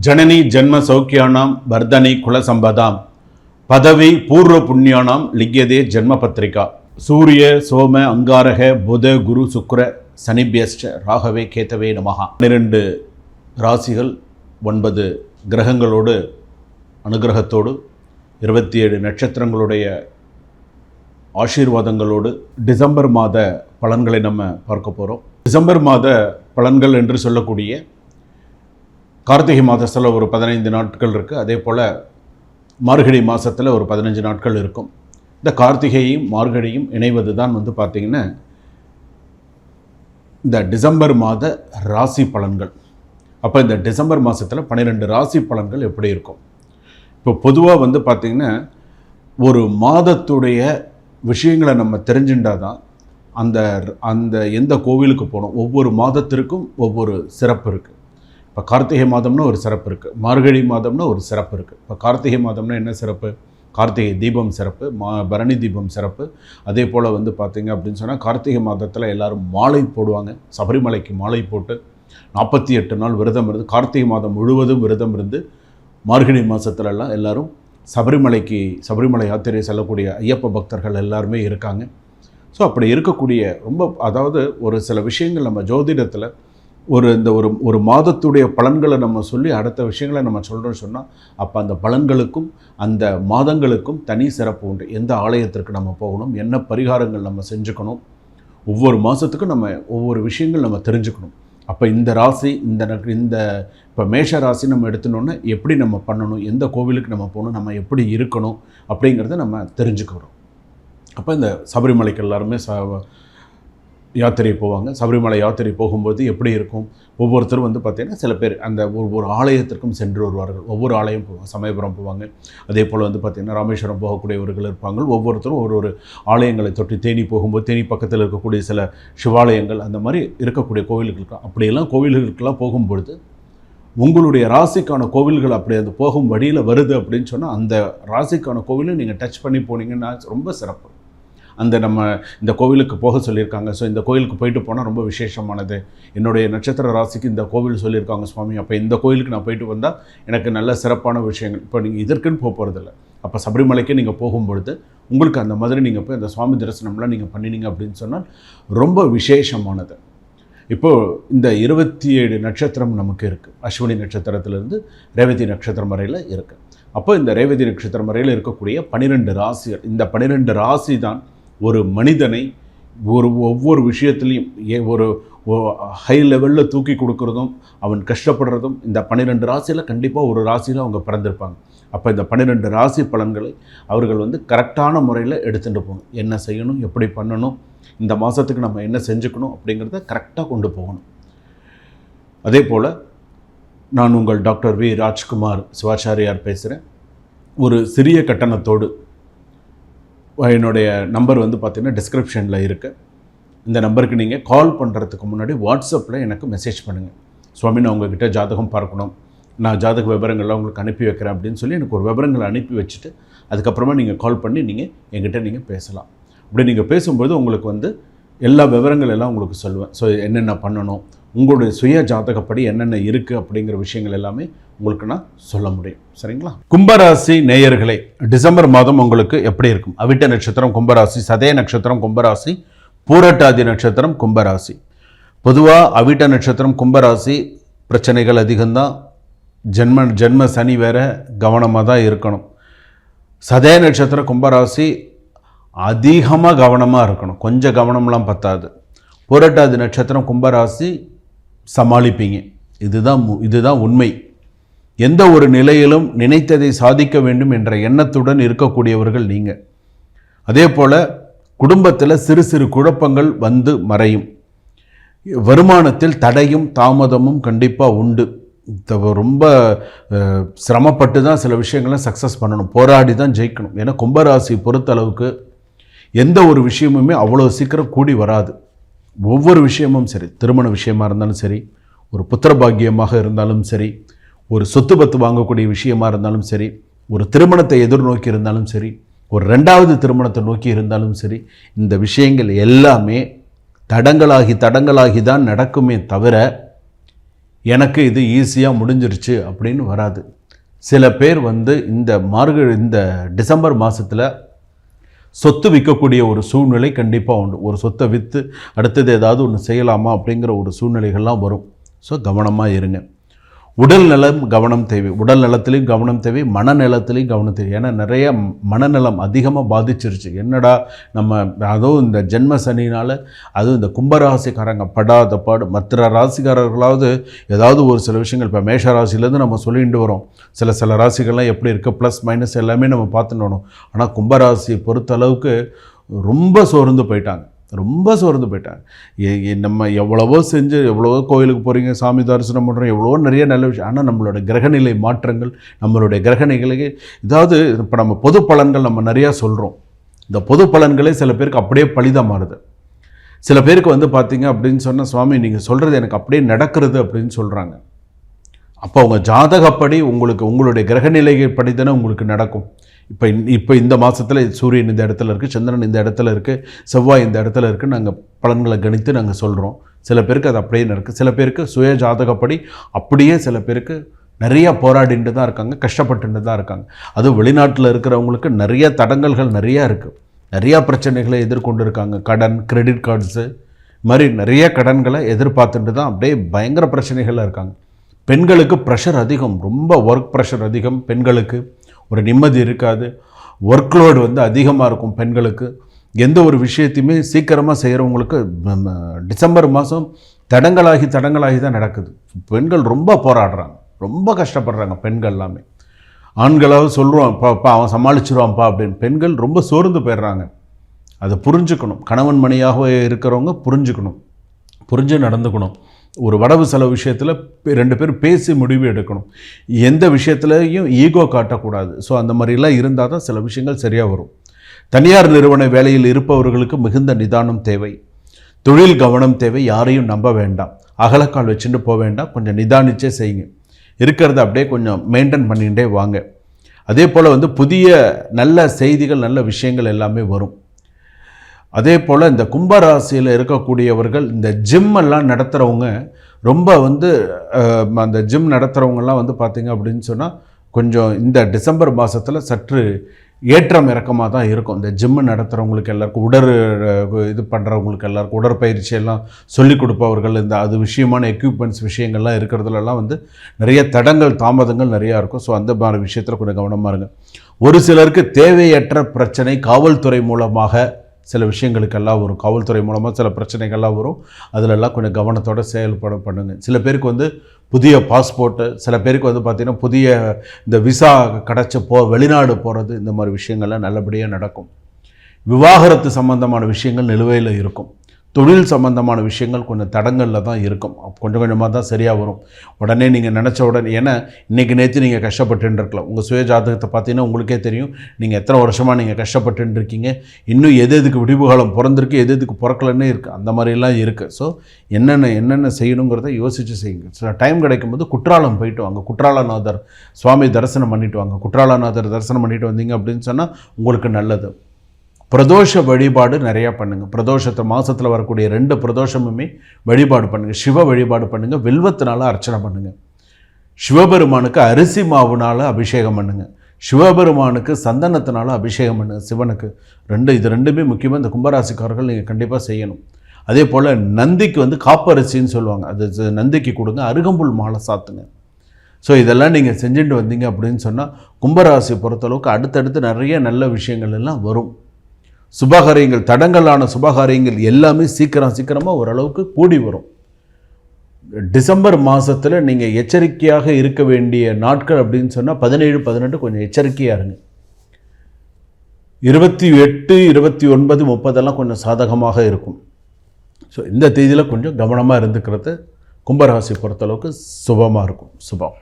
ஜனனி ஜன்ம சௌக்கியானாம் வர்தனி குலசம்பதாம் பதவி பூர்வ புண்ணியானாம் லிக்யதே ஜன்ம பத்திரிகா. சூரிய சோம அங்காரக புத குரு சுக்ர சனிபியஸ்ட ராகவே கேத்தவே நமஹா. 12 ராசிகள் 9 கிரகங்களோடு அனுகிரகத்தோடு 27 நட்சத்திரங்களுடைய ஆசீர்வாதங்களோடு டிசம்பர் மாத பலன்களை நம்ம பார்க்க போகிறோம். டிசம்பர் மாத பலன்கள் என்று சொல்லக்கூடிய கார்த்திகை மாதத்தில் ஒரு 15 நாட்கள் இருக்குது. அதே போல் மார்கழி மாதத்தில் ஒரு 15 நாட்கள் இருக்கும். இந்த கார்த்திகையும் மார்கழியும் இணைவது தான் பார்த்திங்கன்னா இந்த டிசம்பர் மாத ராசி பலன்கள். அப்போ இந்த டிசம்பர் மாதத்தில் 12 ராசி பலன்கள் எப்படி இருக்கும்? இப்போ பொதுவாக பார்த்திங்கன்னா ஒரு மாதத்துடைய விஷயங்களை நம்ம தெரிஞ்சுட்டால் தான் அந்த எந்த கோவிலுக்கு போகணும், ஒவ்வொரு மாதத்திற்கும் ஒவ்வொரு சிறப்பு இருக்குது. இப்போ கார்த்திகை மாதம்னா ஒரு சிறப்பு இருக்குது, மார்கழி மாதம்னா ஒரு சிறப்பு இருக்குது. இப்போ கார்த்திகை மாதம்னா என்ன சிறப்பு? கார்த்திகை தீபம் சிறப்பு, பரணி தீபம் சிறப்பு. அதே போல் பார்த்திங்க அப்படின்னு சொன்னால் கார்த்திகை மாதத்தில் எல்லோரும் மாலை போடுவாங்க. சபரிமலைக்கு மாலை போட்டு 48 நாள் விரதம் இருந்து கார்த்திகை மாதம் முழுவதும் விரதம் இருந்து மார்கழி மாதத்துலலாம் எல்லோரும் சபரிமலை யாத்திரை செல்லக்கூடிய ஐயப்ப பக்தர்கள் எல்லாருமே இருக்காங்க. ஸோ அப்படி இருக்கக்கூடிய அதாவது ஒரு சில விஷயங்கள் நம்ம ஜோதிடத்தில் ஒரு மாதத்துடைய பலன்களை நம்ம சொல்லி அடுத்த விஷயங்களை நம்ம சொல்கிறோன்னு சொன்னால் அப்போ அந்த பலன்களுக்கும் அந்த மாதங்களுக்கும் தனி சிறப்பு உண்டு. எந்த ஆலயத்திற்கு நம்ம போகணும், என்ன பரிகாரங்கள் நம்ம செஞ்சுக்கணும், ஒவ்வொரு மாதத்துக்கும் நம்ம ஒவ்வொரு விஷயங்கள் நம்ம தெரிஞ்சுக்கணும். அப்போ இந்த ராசி இந்த இப்போ மேஷ ராசி நம்ம எடுத்துனோன்னா எப்படி நம்ம பண்ணணும், எந்த கோவிலுக்கு நம்ம போகணும், நம்ம எப்படி இருக்கணும் அப்படிங்கிறத நம்ம தெரிஞ்சுக்கிறோம். அப்போ இந்த சபரிமலைக்கு எல்லாருமே யாத்திரை போவாங்க. சபரிமலை யாத்திரை போகும்போது எப்படி இருக்கும்? ஒவ்வொருத்தரும் பார்த்திங்கன்னா சில பேர் அந்த ஒவ்வொரு ஆலயத்திற்கும் சென்று வருவார்கள். ஒவ்வொரு ஆலயம் போவாங்க. சமயபுரம் போவாங்க. அதே போல் பார்த்திங்கன்னா ராமேஸ்வரம் போகக்கூடியவர்கள் இருப்பாங்க. ஒவ்வொருத்தரும் ஒரு ஆலயங்களை தொட்டு தேனி போகும்போது தேனி பக்கத்தில் இருக்கக்கூடிய சில சிவாலயங்கள் அந்த மாதிரி இருக்கக்கூடிய கோவில்களுக்கு அப்படியெல்லாம் கோவில்களுக்கெல்லாம் போகும்பொழுது உங்களுடைய ராசிக்கான கோவில்கள் அப்படி அது போகும் வழியில் வருது அப்படின்னு சொன்னால் அந்த ராசிக்கான கோவிலை நீங்கள் டச் பண்ணி போனீங்கன்னா ரொம்ப சிறப்பு. இந்த கோவிலுக்கு போக சொல்லியிருக்காங்க, ஸோ இந்த கோவிலுக்கு போயிட்டு போனால் ரொம்ப விசேஷமானது, என்னுடைய நட்சத்திர ராசிக்கு இந்த கோவில் சொல்லியிருக்காங்க சுவாமி, அப்போ இந்த கோவிலுக்கு நான் போயிட்டு வந்தால் எனக்கு நல்ல சிறப்பான விஷயங்கள். இப்போ நீங்கள் இதற்குன்னு போகிறதில்ல. அப்போ சபரிமலைக்கு நீங்கள் போகும்பொழுது உங்களுக்கு அந்த மாதிரி நீங்கள் போய் அந்த சுவாமி தரிசனம்லாம் நீங்கள் பண்ணினீங்க அப்படின்னு சொன்னால் ரொம்ப விசேஷமானது. இப்போது இந்த 27 நட்சத்திரம் நமக்கு இருக்குது. அஸ்வினி நட்சத்திரத்திலிருந்து ரேவதி நட்சத்திரம் வரையில் இருக்குது. அப்போ இந்த ரேவதி நட்சத்திரம் வரையில் இருக்கக்கூடிய 12 ராசிகள், இந்த 12 ராசி தான் ஒரு மனிதனை ஒவ்வொரு விஷயத்துலையும் ஒரு ஹை லெவலில் தூக்கி கொடுக்குறதும் அவன் கஷ்டப்படுறதும் இந்த 12 ராசியில் கண்டிப்பாக ஒரு ராசியில் அவங்க பிறந்திருப்பாங்க. அப்போ இந்த 12 ராசி பலன்களை அவர்கள் கரெக்டான முறையில் எடுத்துகிட்டு போகணும். என்ன செய்யணும், எப்படி பண்ணணும், இந்த மாதத்துக்கு நம்ம என்ன செஞ்சுக்கணும் அப்படிங்கிறத கரெக்டாக கொண்டு போகணும். அதே போல் நான் உங்கள் டாக்டர் வி ராஜ்குமார் சிவாச்சாரியார் பேசுகிறேன். ஒரு சிறிய கட்டணத்தோடு என்னுடைய நம்பர் பார்த்திங்கன்னா டிஸ்கிரிப்ஷனில் இருக்குது. இந்த நம்பருக்கு நீங்கள் கால் பண்ணுறதுக்கு முன்னாடி வாட்ஸ்அப்பில் எனக்கு மெசேஜ் பண்ணுங்கள். சுவாமி, நான் உங்கள்கிட்ட ஜாதகம் பார்க்கணும், நான் ஜாதக விவரங்கள்லாம் உங்களுக்கு அனுப்பி வைக்கிறேன் அப்படின்னு சொல்லி எனக்கு ஒரு விவரங்களை அனுப்பி வச்சுட்டு அதுக்கப்புறமா நீங்கள் கால் பண்ணி நீங்கள் என்கிட்ட நீங்கள் பேசலாம். அப்படி நீங்கள் பேசும்போது உங்களுக்கு எல்லா விவரங்கள் எல்லாம் உங்களுக்கு சொல்லுவேன். ஸோ என்னென்ன பண்ணணும், உங்களுடைய சுய ஜாதகப்படி என்னென்ன இருக்குது அப்படிங்கிற விஷயங்கள் எல்லாமே உங்களுக்கு நான் சொல்ல முடியும். சரிங்களா? கும்பராசி நேயர்களே, டிசம்பர் மாதம் உங்களுக்கு எப்படி இருக்கும்? அவிட்ட நட்சத்திரம் கும்பராசி, சதய நட்சத்திரம் கும்பராசி, பூரட்டாதி நட்சத்திரம் கும்பராசி. பொதுவாக அவிட்ட நட்சத்திரம் கும்பராசி பிரச்சனைகள் அதிகம்தான். ஜென்ம சனி வேற, கவனமாக தான் இருக்கணும். சதய நட்சத்திரம் கும்பராசி அதிகமாக கவனமாக இருக்கணும், கொஞ்சம் கவனம்லாம் பத்தாது. பூரட்டாதி நட்சத்திரம் கும்பராசி சமாளிப்பீங்க. இதுதான் உண்மை. எந்த ஒரு நிலையிலும் நினைத்ததை சாதிக்க வேண்டும் என்ற எண்ணத்துடன் இருக்கக்கூடியவர்கள் நீங்கள். அதே போல் குடும்பத்தில் சிறு சிறு குழப்பங்கள் மறையும். வருமானத்தில் தடையும் தாமதமும் கண்டிப்பாக உண்டு. ரொம்ப சிரமப்பட்டு தான் சில விஷயங்களை சக்ஸஸ் பண்ணணும், போராடி தான் ஜெயிக்கணும். ஏன்னா கும்பராசி பொறுத்தளவுக்கு எந்த ஒரு விஷயமுமே அவ்வளோ சீக்கிரம் கூடி வராது. ஒவ்வொரு விஷயமும் சரி, திருமண விஷயமாக இருந்தாலும் சரி, ஒரு புத்திர பாக்கியமாக இருந்தாலும் சரி, ஒரு சொத்து பத்து வாங்கக்கூடிய விஷயமாக இருந்தாலும் சரி, ஒரு திருமணத்தை எதிர்நோக்கி இருந்தாலும் சரி, ஒரு 2வது திருமணத்தை நோக்கி இருந்தாலும் சரி, இந்த விஷயங்கள் எல்லாமே தடங்களாகி தான் நடக்குமே தவிர எனக்கு இது ஈஸியாக முடிஞ்சிருச்சு அப்படின்னு வராது. சில பேர் வந்து இந்த டிசம்பர் மாதத்தில் சொத்து விற்கக்கூடிய ஒரு சூழ்நிலை கண்டிப்பாக உண்டு. ஒரு சொத்தை விற்று அடுத்தது ஏதாவது ஒன்று செய்யலாமா அப்படிங்கிற ஒரு சூழ்நிலைகள்லாம் வரும். ஸோ கவனமாக இருங்க. உடல் நலம் கவனம் தேவை. உடல் நலத்திலையும் கவனம் தேவை, மனநலத்திலையும் கவனம் தேவை. ஏன்னா நிறைய மனநலம் அதிகமாக பாதிச்சிருச்சு. என்னடா நம்ம அதுவும் இந்த ஜென்ம சனினால், அதுவும் இந்த கும்பராசிக்காரங்க படாத பாடு. மற்ற ராசிக்காரர்களாவது ஏதாவது ஒரு சில விஷயங்கள், இப்போ மேஷ ராசிலேருந்து நம்ம சொல்லிட்டு வரோம். சில ராசிகள்லாம் எப்படி இருக்குது, ப்ளஸ் மைனஸ் எல்லாமே நம்ம பார்த்துட்டு வரோம். ஆனால் கும்பராசியை பொறுத்த அளவுக்கு ரொம்ப சோர்ந்து போயிட்டாங்க. நம்ம எவ்வளவோ செஞ்சு, எவ்வளவோ கோயிலுக்கு போகிறீங்க, சாமி தரிசனம் பண்ணுறோம், எவ்வளவோ நிறைய நல்ல விஷயம். ஆனால் நம்மளோட கிரகநிலை மாற்றங்கள், நம்மளுடைய கிரகநிலைக்கு இதாவது இப்போ நம்ம பொது பலன்கள் நம்ம நிறையா சொல்கிறோம். இந்த பொது பலன்களே சில பேருக்கு அப்படியே பலிதம் மாறுது. சில பேருக்கு வந்து பார்த்தீங்க அப்படின்னு சொன்னால், சுவாமி நீங்கள் சொல்கிறது எனக்கு அப்படியே நடக்கிறது அப்படின்னு சொல்கிறாங்க. அப்போ அவங்க ஜாதகப்படி உங்களுடைய கிரகநிலையை படி தானே உங்களுக்கு நடக்கும். இப்போ இந்த மாதத்தில் சூரியன் இந்த இடத்துல இருக்குது, சந்திரன் இந்த இடத்துல இருக்குது, செவ்வாய் இந்த இடத்துல இருக்குது, நாங்கள் பலன்களை கணித்து நாங்கள் சொல்கிறோம். சில பேருக்கு அது அப்படியே இருக்குது. சில பேருக்கு சுய ஜாதகப்படி அப்படியே, சில பேருக்கு நிறையா போராடிட்டு தான் இருக்காங்க, கஷ்டப்பட்டு தான் இருக்காங்க. அதுவும் வெளிநாட்டில் இருக்கிறவங்களுக்கு நிறைய தடங்கல்கள் நிறையா இருக்குது. நிறையா பிரச்சனைகளை எதிர்கொண்டு இருக்காங்க. கடன், கிரெடிட் கார்ட்ஸு மாதிரி நிறைய கடன்களை எதிர்பார்த்துட்டு தான் அப்படியே பயங்கர பிரச்சனைகளில் இருக்காங்க. பெண்களுக்கு ப்ரெஷர் அதிகம், ரொம்ப ஒர்க் ப்ரெஷர் அதிகம். பெண்களுக்கு ஒரு நிம்மதி இருக்காது. ஒர்க்லோடு வந்து அதிகமாக இருக்கும் பெண்களுக்கு. எந்த ஒரு விஷயத்தையுமே சீக்கிரமாக செய்கிறவங்களுக்கு டிசம்பர் மாதம் தடங்களாகி தான் நடக்குது. பெண்கள் ரொம்ப போராடுறாங்க, ரொம்ப கஷ்டப்படுறாங்க பெண்கள் எல்லாமே. ஆண்களாவது சொல்லுவான், அப்பா அவன் சமாளிச்சிருவான்ப்பா அப்படின்னு. பெண்கள் ரொம்ப சோர்ந்து போயிடுறாங்க. அதை புரிஞ்சுக்கணும். கணவன் மணியாக இருக்கிறவங்க புரிஞ்சு நடந்துக்கணும். ஒரு வரவு செலவு விஷயத்தில் 2 பேர் பேசி முடிவு எடுக்கணும். எந்த விஷயத்துலையும் ஈகோ காட்டக்கூடாது. ஸோ அந்த மாதிரிலாம் இருந்தால் தான் சில விஷயங்கள் சரியாக வரும். தனியார் நிறுவன வேலையில் இருப்பவர்களுக்கு மிகுந்த நிதானம் தேவை, தொழில் கவனம் தேவை. யாரையும் நம்ப வேண்டாம், அகலக்கால் வச்சுட்டு போக வேண்டாம். கொஞ்சம் நிதானிச்சே செய்யுங்க. இருக்கிறத அப்படியே கொஞ்சம் மெயின்டைன் பண்ணிகிட்டே வாங்க. அதே போல் வந்து புதிய நல்ல செய்திகள், நல்ல விஷயங்கள் எல்லாமே வரும். அதே போல் இந்த கும்பராசியில் இருக்கக்கூடியவர்கள், இந்த ஜிம்மெல்லாம் நடத்துகிறவங்க ரொம்ப வந்து அந்த ஜிம் நடத்துகிறவங்கெல்லாம் வந்து பார்த்திங்க அப்படின்னு சொன்னால் கொஞ்சம் இந்த டிசம்பர் மாதத்தில் சற்று ஏற்றம் இறக்கமாக தான் இருக்கும். இந்த ஜிம்மு நடத்துகிறவங்களுக்கு எல்லாருக்கும், இது பண்ணுறவங்களுக்கு எல்லாருக்கும், உடற்பயிற்சியெல்லாம் சொல்லிக் கொடுப்பவர்கள், அது விஷயமான எக்யூப்மெண்ட்ஸ் விஷயங்கள்லாம் இருக்கிறதுலலாம் வந்து நிறைய தடங்கள், தாமதங்கள் நிறையா இருக்கும். ஸோ அந்த மாதிரி விஷயத்தில் கொஞ்சம் கவனமாக இருங்க. ஒரு சிலருக்கு தேவையற்ற பிரச்சனை காவல்துறை மூலமாக சில விஷயங்களுக்கெல்லாம் வரும். காவல்துறை மூலமாக சில பிரச்சனைகள்லாம் வரும். அதிலெல்லாம் கொஞ்சம் கவனத்தோடு செயல்பட பண்ணுங்கள். சில பேருக்கு வந்து புதிய பாஸ்போர்ட்டு, சில பேருக்கு வந்து பார்த்திங்கன்னா புதிய இந்த விசா கிடச்சி வெளிநாடு போகிறது, இந்த மாதிரி விஷயங்கள்லாம் நல்லபடியாக நடக்கும். விவாகரத்து சம்பந்தமான விஷயங்கள் நிலுவையில் இருக்கும். தொழில் சம்பந்தமான விஷயங்கள் கொஞ்சம் தடங்களில் தான் இருக்கும். கொஞ்சம் கொஞ்சமாக தான் சரியாக வரும். உடனே நீங்கள் நினச்ச உடனே, ஏன்னா இன்றைக்கி நேற்று நீங்கள் கஷ்டப்பட்டுன்னு இருக்கலாம். உங்கள் சுய ஜாதகத்தை பார்த்தீங்கன்னா உங்களுக்கே தெரியும் நீங்கள் எத்தனை வருஷமாக நீங்கள் கஷ்டப்பட்டுன்னு இருக்கீங்க. இன்னும் எதுக்கு விடிவு காலம் பிறந்திருக்கு, எதுக்கு பிறக்கலன்னே இருக்குது. அந்த மாதிரிலாம் இருக்குது. ஸோ என்னென்ன செய்யணுங்கிறத யோசித்து செய்யுங்க. சில டைம் கிடைக்கும்போது குற்றாலம் போயிட்டு வாங்க. குற்றாலநாதர் சுவாமி தரிசனம் பண்ணிவிட்டு வாங்க. குற்றாலநாதர் தரிசனம் பண்ணிட்டு வந்தீங்க அப்படின்னு சொன்னால் உங்களுக்கு நல்லது. பிரதோஷ வழிபாடு நிறையா பண்ணுங்கள். பிரதோஷத்தை மாதத்தில் வரக்கூடிய 2 பிரதோஷமுமே வழிபாடு பண்ணுங்கள். சிவ வழிபாடு பண்ணுங்கள். வில்வத்தினால அர்ச்சனை பண்ணுங்கள். சிவபெருமானுக்கு அரிசி மாவுனால் அபிஷேகம் பண்ணுங்கள். சிவபெருமானுக்கு சந்தனத்தினால அபிஷேகம் பண்ணுங்கள். சிவனுக்கு இது ரெண்டுமே முக்கியமாக இந்த கும்பராசிக்காரர்கள் நீங்கள் கண்டிப்பாக செய்யணும். அதே போல் நந்திக்கு வந்து காப்பரிசின்னு சொல்லுவாங்க, அது நந்திக்கு கொடுங்க. அருகம்புல் மாலை சாத்துங்க. ஸோ இதெல்லாம் நீங்கள் செஞ்சுட்டு வந்தீங்க அப்படின்னு சொன்னால் கும்பராசி பொறுத்தளவுக்கு அடுத்தடுத்து நிறைய நல்ல விஷயங்கள் எல்லாம் வரும். சுபகாரியங்கள், தடங்கலான சுபகாரியங்கள் எல்லாமே சீக்கிரமாக ஓரளவுக்கு கூடி வரும். டிசம்பர் மாதத்தில் நீங்கள் எச்சரிக்கையாக இருக்க வேண்டிய நாட்கள் அப்படின்னு சொன்னால் 17, 18 கொஞ்சம் எச்சரிக்கையாக இருங்க. 28, 29, 30 கொஞ்சம் சாதகமாக இருக்கும். ஸோ இந்த தேதியில் கொஞ்சம் கவனமாக இருந்துக்கிறது கும்பராசி பொறுத்தளவுக்கு சுபமாக இருக்கும். சுபம்.